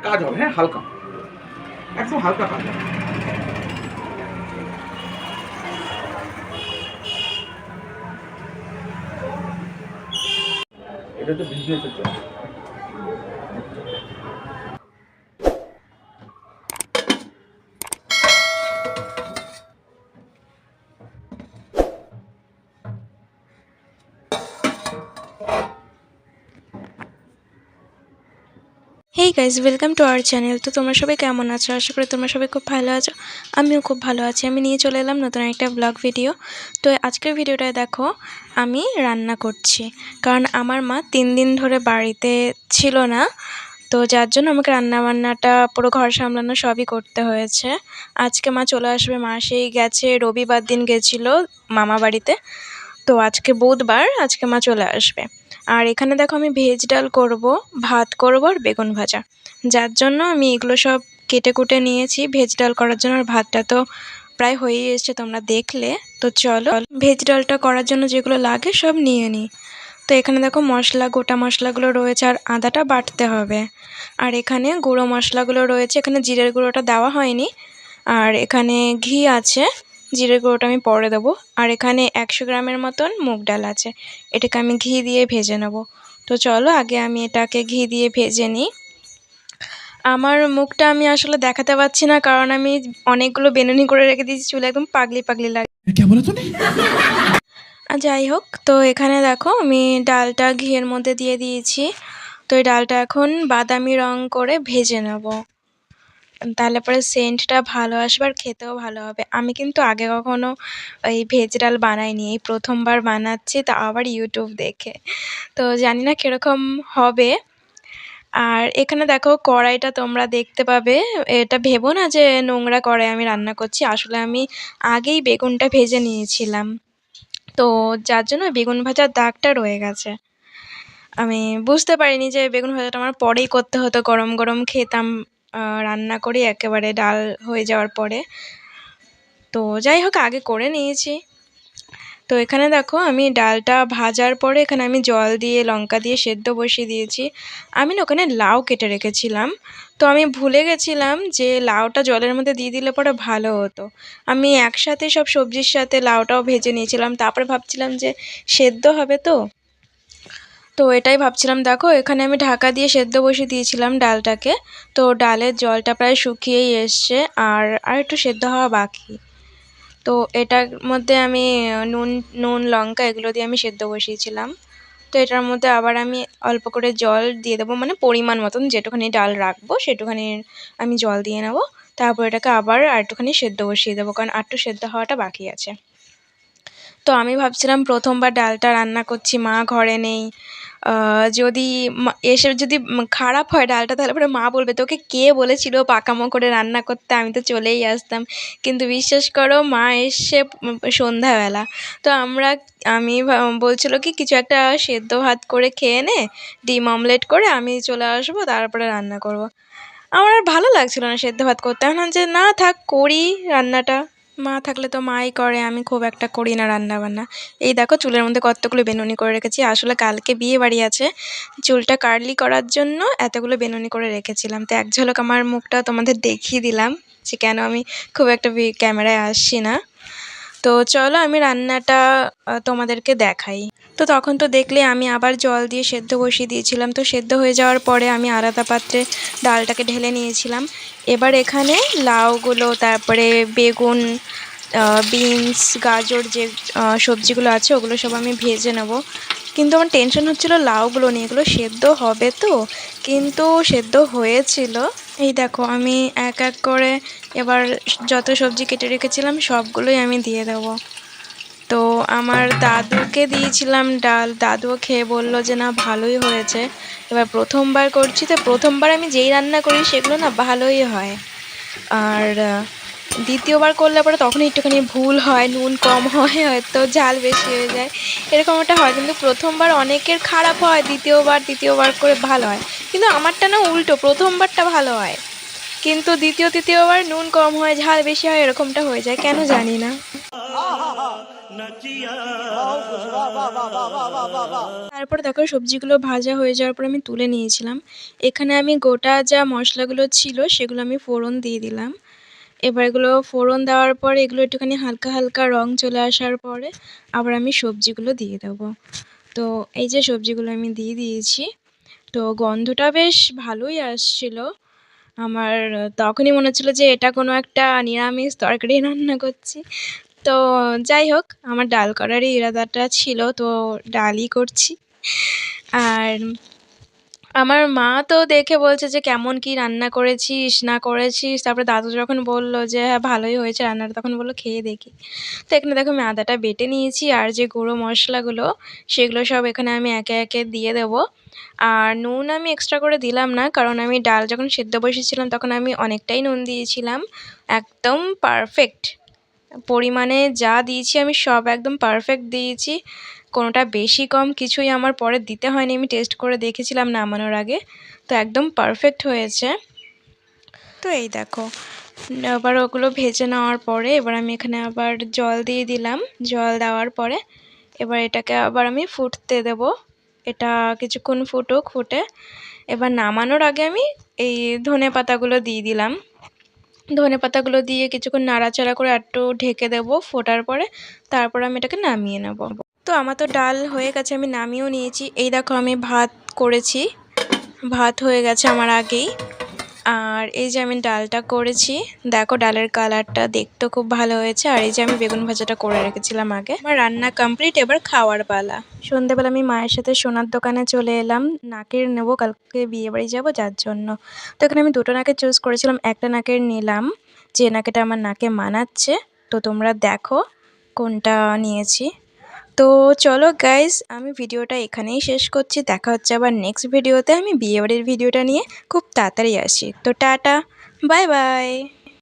কাজ হবে, হ্যাঁ হালকা, একদম হালকা কাজ হবে। এটা তো বিজনেসের জন্য। Hey guys, welcome to our channel. তো তোমরা সবাই কেমন আছো? আশা করি তোমরা সবাই খুব ভালো আছো। আমিও খুব ভালো আছি। আমি নিয়ে চলে এলাম নতুন একটা ব্লগ ভিডিও। তো আজকের ভিডিওটায় দেখো আমি রান্না করছি, কারণ আমার মা 3 দিন ধরে বাড়িতে ছিল না। তো যার জন্য আমাকে রান্নাবান্নাটা পুরো ঘর সামলানো সবই করতে হয়েছে। আজকে মা চলে আসবে। মা সেই গেছে, রবিবার দিন গেছিলো মামা বাড়িতে। তো আজকে বুধবার, আজকে মা চলে আসবে। আর এখানে দেখো আমি ভেজ ডাল করব, ভাত করব আর বেগুন ভাজা। যার জন্য আমি এগুলো সব কেটে কুটে নিয়েছি ভেজ ডাল করার জন্য। আর ভাতটা তো প্রায় হয়েই এসছে, তোমরা দেখলে। তো চলো ভেজ ডালটা করার জন্য যেগুলো লাগে সব নিয়ে নিই। তো এখানে দেখো মশলা, গোটা মশলাগুলো রয়েছে, আর আদাটা বাটতে হবে। আর এখানে গুঁড়ো মশলাগুলো রয়েছে। এখানে জিরের গুঁড়োটা দেওয়া হয়নি। আর এখানে ঘি আছে, জিরের গুঁড়োটা আমি পরে দেবো। আর এখানে 100 গ্রামের মতন মুগ ডাল আছে, এটাকে আমি ঘি দিয়ে ভেজে নেব। তো চলো আগে আমি এটাকে ঘি দিয়ে ভেজে নিই। আমার মুখটা আমি আসলে দেখাতে পারছি না, কারণ আমি অনেকগুলো বেনুনি করে রেখে দিয়েছি, চুলে একদম পাগলি পাগলি লাগে। আর যাই হোক, তো এখানে দেখো আমি ডালটা ঘিয়ের মধ্যে দিয়ে দিয়েছি। তো এই ডালটা এখন বাদামি রং করে ভেজে নেব, তাহলে পরে সেন্টটা ভালো আসবে আর খেতেও ভালো হবে। আমি কিন্তু আগে কখনো এই ভেজ ডাল বানাইনি, এই প্রথমবার বানাচ্ছি, তা আবার ইউটিউব দেখে। তো জানি না কীরকম হবে। আর এখানে দেখো কড়াইটা তোমরা দেখতে পাবে। এটা ভেবো না যে নোংরা কড়াই আমি রান্না করছি, আসলে আমি আগেই বেগুনটা ভেজে নিয়েছিলাম। তো যার জন্য বেগুন ভাজার দাগটা রয়ে গেছে। আমি বুঝতে পারিনি যে বেগুন ভাজাটা আমার পরেই করতে হতো, গরম গরম খেতাম রান্না করি একেবারে ডাল হয়ে যাওয়ার পরে। তো যাই হোক, আগে করে নিয়েছি। তো এখানে দেখো আমি ডালটা ভাজার পরে এখানে আমি জল দিয়ে লঙ্কা দিয়ে সেদ্ধ বসিয়ে দিয়েছি। আমি না ওখানে লাউ কেটে রেখেছিলাম, তো আমি ভুলে গেছিলাম যে লাউটা জলের মধ্যে দিয়ে দিলে পরে ভালো হতো। আমি একসাথে সব সবজির সাথে লাউটাও ভেজে নিয়েছিলাম, তারপরে ভাবছিলাম যে সেদ্ধ হবে, তো এটাই ভাবছিলাম। দেখো এখানে আমি ঢাকা দিয়ে সেদ্ধ বসিয়ে দিয়েছিলাম ডালটাকে। তো ডালের জলটা প্রায় শুকিয়েই এসছে, আর একটু সেদ্ধ হওয়া বাকি। তো এটার মধ্যে আমি নুন নুন লঙ্কা এগুলো দিয়ে আমি সেদ্ধ বসিয়েছিলাম। তো এটার মধ্যে আবার আমি অল্প করে জল দিয়ে দেবো, মানে পরিমাণ মতন যেটুখানি ডাল রাখবো সেটুখানি আমি জল দিয়ে নেব। তারপর এটাকে আবার আরেকটুখানি সেদ্ধ বসিয়ে দেবো, কারণ আরেকটু সেদ্ধ হওয়াটা বাকি আছে। তো আমি ভাবছিলাম প্রথমবার ডালটা রান্না করছি, মা ঘরে নেই। যদি এসে যদি খারাপ হয় ডালটা, তাহলে পরে মা বলবে তোকে কে বলেছিল পাকামো করে রান্না করতে, আমি তো চলেই আসতাম। কিন্তু বিশ্বাস করো, মা এসে সন্ধ্যাবেলা। তো আমি বলছিল কি কিছু একটা সেদ্ধ ভাত করে খেয়ে নে, ডিম অমলেট করে, আমি চলে আসবো তারপরে রান্না করব। আমার আর ভালো লাগছিল না সেদ্ধ ভাত করতে। আমি ভাবলাম যে না থাক, করি রান্নাটা। মা থাকলে তো মাই করে, আমি খুব একটা করি না রান্না বান্না। এই দেখো চুলের মধ্যে কতগুলো বেনুনি করে রেখেছি, আসলে কালকে বিয়ে বাড়ি আছে, চুলটা কার্লি করার জন্য এতগুলো বেনুনি করে রেখেছিলাম। তো এক ঝলক আমার মুখটা তোমাদের দেখিয়ে দিলাম যে কেন আমি খুব একটা ক্যামেরায় আসছি না। তো চলো আমি রান্নাটা তোমাদেরকে দেখাই। তো তখন তো দেখলে আমি আবার জল দিয়ে সেদ্ধ বসিয়ে দিয়েছিলাম। তো সেদ্ধ হয়ে যাওয়ার পরে আমি আলাদা পাত্রে ডালটাকে ঢেলে নিয়েছিলাম। এবার এখানে লাউগুলো, তারপরে বেগুন, বিনস, গাজর, যে সবজিগুলো আছে ওগুলো সব আমি ভেজে নেব। কিন্তু আমার টেনশন হচ্ছিলো লাউগুলো নিয়ে, এগুলো সেদ্ধ হবে তো, কিন্তু সেদ্ধ হয়েছিল। এই দেখো আমি এক এক করে এবার যত সবজি কেটে রেখেছিলাম সবগুলোই আমি দিয়ে দেবো। তো আমার দাদুকে দিয়েছিলাম ডাল, দাদুও খেয়ে বললো যে না ভালোই হয়েছে। এবার প্রথমবার করছি, তো প্রথমবার আমি যেই রান্না করি সেগুলো না ভালোই হয়। আর দ্বিতীয়বার করলে পরে তখনই একটুখানি ভুল হয়, নুন কম হয়, হয়তো ঝাল বেশি হয়ে যায়, এরকম একটা হয়। কিন্তু প্রথমবার অনেকের খারাপ হয়, দ্বিতীয়বার করে ভালো হয়। কিন্তু আমারটা না উল্টো, প্রথমবারটা ভালো হয়, কিন্তু তৃতীয়বার নুন কম হয়, ঝাল বেশি হয়, এরকমটা হয়ে যায়, কেন জানি না। তারপর দেখো সবজিগুলো ভাজা হয়ে যাওয়ার পর আমি তুলে নিয়েছিলাম। এখানে আমি গোটা যা মশলাগুলো ছিল সেগুলো আমি ফোড়ন দিয়ে দিলাম। এবার এগুলো ফোড়ন দেওয়ার পরে এগুলো একটুখানি হালকা হালকা রং চলে আসার পরে আবার আমি সবজিগুলো দিয়ে দেবো। তো এই যে সবজিগুলো আমি দিয়ে দিয়েছি। তো গন্ধটা বেশ ভালোই আসছিল। আমার তখনই মনে হচ্ছিল যে এটা কোনো একটা নিরামিষ তরকারি রান্না করছি। তো যাই হোক, আমার ডাল করারই ইরাদাটা ছিল, তো ডালই করছি। আর আমার মা তো দেখে বলছে যে কেমন কি রান্না করেছিস না করেছিস। তারপরে দাদু যখন বলল যে হ্যাঁ ভালোই হয়েছে রান্নাটা, তখন বললো খেয়ে দেখি। তো এখানে দেখো আমি আদাটা বেটে নিয়েছি, আর যে গুঁড়ো মশলাগুলো সেগুলো সব এখানে আমি একে একে দিয়ে দেবো। আর নুন আমি এক্সট্রা করে দিলাম না, কারণ আমি ডাল যখন সেদ্ধ বসেছিলাম তখন আমি অনেকটাই নুন দিয়েছিলাম। একদম পারফেক্ট পরিমাণে যা দিয়েছি আমি সব একদম পারফেক্ট দিয়েছি। কোনোটা বেশি কম কিছুই আমার পরে দিতে হয়নি। আমি টেস্ট করে দেখেছিলাম নামানোর আগে, তো একদম পারফেক্ট হয়েছে। তো এই দেখো, আবার ওগুলো ভেজে নেওয়ার পরে এবার আমি এখানে আবার জল দিয়ে দিলাম। জল দেওয়ার পরে এবার এটাকে আবার আমি ফুটতে দেব। এটা কিছুক্ষণ ফুটুক, ফুটে এবার নামানোর আগে আমি এই ধনেপাতাগুলো দিয়ে দিলাম। ধনেপাতাগুলো দিয়ে কিছুক্ষণ নাড়াচাড়া করে একটু ঢেকে দেবো ফোটার পরে, তারপর আমি এটাকে নামিয়ে নেব। তো আমার তো ডাল হয়ে গেছে, আমি নামিয়েও নিয়েছি। এই দেখো আমি ভাত করেছি, ভাত হয়ে গেছে আমার আগেই। আর এই যে আমি ডালটা করেছি, দেখো ডালের কালারটা দেখতে খুব ভালো হয়েছে। আর এই যে আমি বেগুন ভাজাটা করে রেখেছিলাম আগে। আমার রান্না কমপ্লিট, এবার খাওয়ার পালা। সন্ধেবেলা আমি মায়ের সাথে সোনার দোকানে চলে এলাম। নাকের নেব, কালকে বিয়ে বাড়ি যাবো যার জন্য। তো এখানে আমি দুটো নাকের চুজ করেছিলাম, একটা নাকের নিলাম যে নাকেটা আমার নাকে মানাচ্ছে। তো তোমরা দেখো কোনটা নিয়েছি। তো চলো গাইস, আমি ভিডিওটা এখানেই শেষ করছি। দেখা হচ্ছে আবার নেক্সট ভিডিওতে। আমি বিয়েবাড়ির ভিডিওটা নিয়ে খুব তাড়াতাড়ি আসি। তো টাটা, বাই বাই।